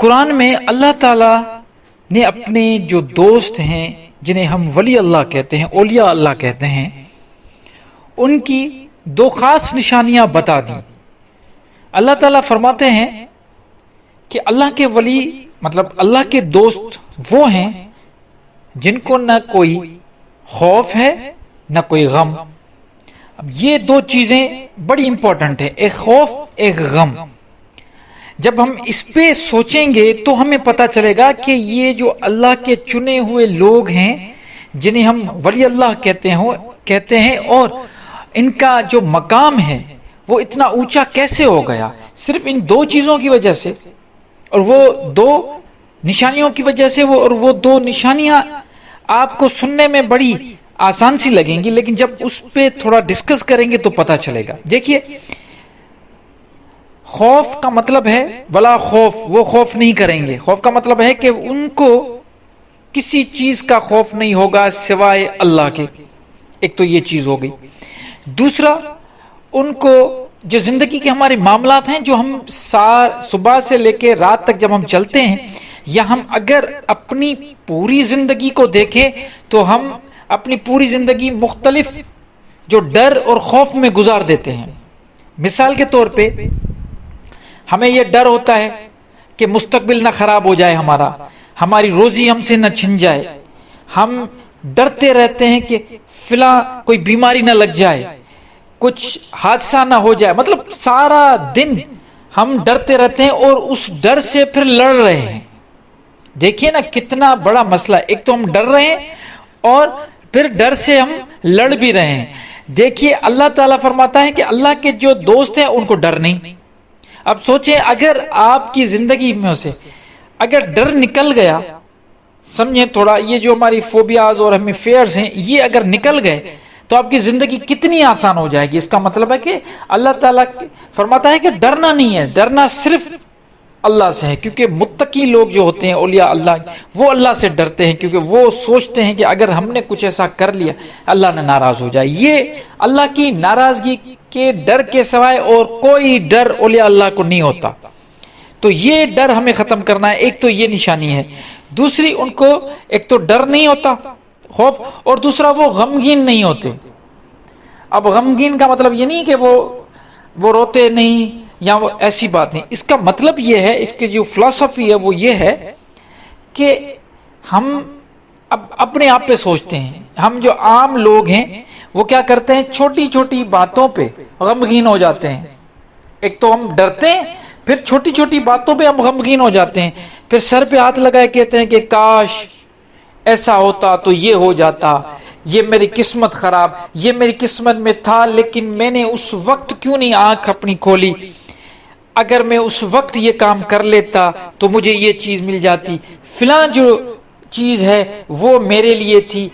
قرآن میں اللہ تعالی نے اپنے جو دوست ہیں جنہیں ہم ولی اللہ کہتے ہیں، اولیاء اللہ کہتے ہیں، ان کی دو خاص نشانیاں بتا دیں۔ اللہ تعالیٰ فرماتے ہیں کہ اللہ کے ولی مطلب اللہ کے دوست وہ ہیں جن کو نہ کوئی خوف ہے نہ کوئی غم۔ اب یہ دو چیزیں بڑی امپورٹنٹ ہیں، ایک خوف ایک غم۔ جب ہم اس پہ سوچیں گے تو ہمیں پتہ چلے گا کہ یہ جو اللہ کے چنے ہوئے لوگ ہیں جنہیں ہم ولی اللہ کہتے ہیں، اور ان کا جو مقام ہے وہ اتنا اونچا کیسے ہو گیا، صرف ان دو چیزوں کی وجہ سے، اور وہ دو نشانیوں کی وجہ سے۔ اور وہ دو نشانیاں آپ کو سننے میں بڑی آسان سی لگیں گی، لیکن جب اس پہ تھوڑا ڈسکس کریں گے تو پتہ چلے گا۔ دیکھیے، خوف کا مطلب ہے ولا خوف، وہ خوف نہیں کریں گے۔ خوف کا مطلب ہے کہ ان کو کسی چیز کا خوف نہیں ہوگا سوائے اللہ کے۔ ایک تو یہ چیز ہو گئی۔ دوسرا، ان کو جو زندگی کے ہمارے معاملات ہیں، جو ہم صبح سے لے کے رات تک جب ہم چلتے ہیں، یا ہم اگر اپنی پوری زندگی کو دیکھیں تو ہم اپنی پوری زندگی مختلف جو ڈر اور خوف میں گزار دیتے ہیں۔ مثال کے طور پہ ہمیں یہ ڈر ہوتا ہے کہ مستقبل نہ خراب ہو جائے، ہماری روزی ہم سے نہ چھن جائے۔ ہم ڈرتے رہتے ہیں کہ فلاں کوئی بیماری نہ لگ جائے، کچھ حادثہ نہ ہو جائے، مطلب سارا دن ہم ڈرتے رہتے ہیں اور اس ڈر سے پھر لڑ رہے ہیں۔ دیکھیے نا کتنا بڑا مسئلہ، ایک تو ہم ڈر رہے ہیں اور پھر ڈر سے ہم لڑ بھی رہے ہیں۔ دیکھیے اللہ تعالیٰ فرماتا ہے کہ اللہ کے جو دوست ہیں ان کو ڈر نہیں۔ اب سوچیں اگر آپ کی زندگی میں سے اگر ڈر نکل گیا، سمجھیں تھوڑا، یہ جو ہماری فوبیاز اور ہمیں فیئرز ہیں یہ اگر نکل گئے تو آپ کی زندگی کتنی آسان ہو جائے گی۔ اس کا مطلب ہے کہ اللہ تعالیٰ فرماتا ہے کہ ڈرنا نہیں ہے، ڈرنا صرف اللہ سے ہے، کیونکہ متقی لوگ جو ہوتے ہیں اولیاء اللہ وہ اللہ سے ڈرتے ہیں، کیونکہ وہ سوچتے ہیں کہ اگر ہم نے کچھ ایسا کر لیا اللہ نے ناراض ہو جائے۔ یہ اللہ کی ناراضگی کے ڈر کے سوائے اور کوئی ڈر اولیاء اللہ کو نہیں ہوتا۔ تو یہ ڈر ہمیں ختم کرنا ہے، ایک تو یہ نشانی ہے۔ دوسری، ان کو ایک تو ڈر نہیں ہوتا خوف، اور دوسرا وہ غمگین نہیں ہوتے۔ اب غمگین کا مطلب یہ نہیں کہ وہ روتے نہیں یا وہ ایسی بات نہیں، اس کا مطلب یہ ہے، اس کی جو فلسفی ہے وہ یہ ہے کہ ہم اب اپنے آپ پہ سوچتے ہیں۔ ہم جو عام لوگ ہیں وہ کیا کرتے ہیں، چھوٹی چھوٹی باتوں پہ غمگین ہو جاتے ہیں۔ ایک تو ہم ڈرتے ہیں، پھر چھوٹی چھوٹی باتوں پہ ہم غمگین ہو جاتے ہیں، پھر سر پہ ہاتھ لگائے کہتے ہیں کہ کاش ایسا ہوتا تو یہ ہو جاتا، یہ میری قسمت خراب، یہ میری قسمت میں تھا لیکن میں نے اس وقت کیوں نہیں آنکھ اپنی کھولی، اگر میں اس وقت یہ کام کر لیتا تو مجھے یہ چیز مل جاتی، فلاں جو چیز ہے وہ میرے لیے تھی،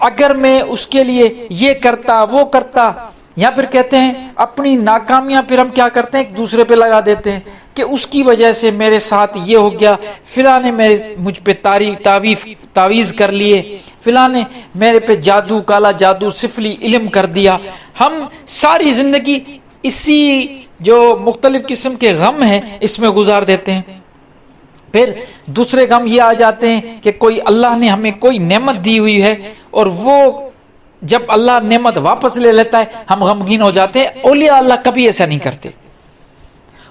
اگر میں اس کے لیے یہ کرتا وہ کرتا۔ یا پھر کہتے ہیں اپنی ناکامیاں پھر ہم کیا کرتے ہیں ایک دوسرے پہ لگا دیتے ہیں کہ اس کی وجہ سے میرے ساتھ یہ ہو گیا، فلاں نے مجھ پہ تعویذ کر لیے، فلاں نے میرے پہ جادو، کالا جادو، سفلی علم کر دیا۔ ہم ساری زندگی اسی جو مختلف قسم کے غم ہیں اس میں گزار دیتے ہیں۔ پھر دوسرے غم یہ آ جاتے ہیں کہ کوئی اللہ نے ہمیں کوئی نعمت دی ہوئی ہے اور وہ جب اللہ نعمت واپس لے لیتا ہے ہم غمگین ہو جاتے ہیں۔ اولیاء اللہ کبھی ایسا نہیں کرتے،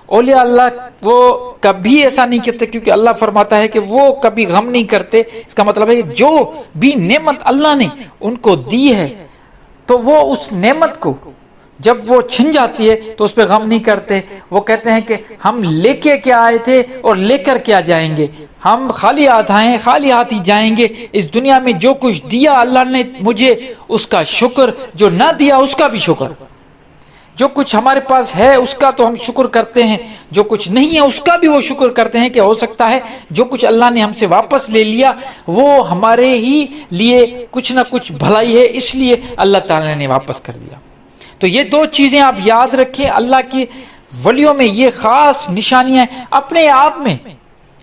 اولیاء اللہ وہ کبھی ایسا نہیں کرتے، کیونکہ اللہ فرماتا ہے کہ وہ کبھی غم نہیں کرتے۔ اس کا مطلب ہے کہ جو بھی نعمت اللہ نے ان کو دی ہے تو وہ اس نعمت کو جب وہ چھن جاتی ہے تو اس پہ غم نہیں کرتے۔ وہ کہتے ہیں کہ ہم لے کے کیا آئے تھے اور لے کر کیا جائیں گے، ہم خالی ہاتھ آئے خالی ہاتھ ہی جائیں گے۔ اس دنیا میں جو کچھ دیا اللہ نے مجھے اس کا شکر، جو نہ دیا اس کا بھی شکر، جو کچھ ہمارے پاس ہے اس کا تو ہم شکر کرتے ہیں، جو کچھ نہیں ہے اس کا بھی وہ شکر کرتے ہیں کہ ہو سکتا ہے جو کچھ اللہ نے ہم سے واپس لے لیا وہ ہمارے ہی لیے کچھ نہ کچھ بھلائی ہے، اس لیے اللہ تعالی نے واپس کر دیا۔ تو یہ دو چیزیں آپ یاد رکھیں، اللہ کی ولیوں میں یہ خاص نشانیاں ہیں۔ اپنے آپ میں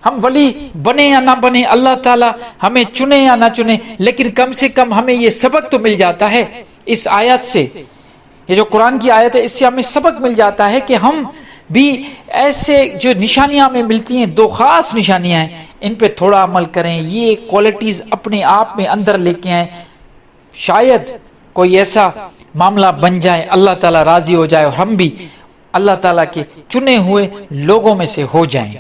ہم ولی بنے یا نہ بنے، اللہ تعالیٰ ہمیں چنے یا نہ چنے، لیکن کم سے کم ہمیں یہ سبق تو مل جاتا ہے اس آیت سے، یہ جو قرآن کی آیت ہے اس سے ہمیں سبق مل جاتا ہے کہ ہم بھی ایسے جو نشانیاں ہمیں ملتی ہیں، دو خاص نشانیاں ہیں، ان پہ تھوڑا عمل کریں، یہ کوالٹیز اپنے آپ میں اندر لے کے آئیں، شاید کوئی ایسا معاملہ بن جائے، اللہ تعالیٰ راضی ہو جائے اور ہم بھی اللہ تعالیٰ کے چنے ہوئے لوگوں میں سے ہو جائیں۔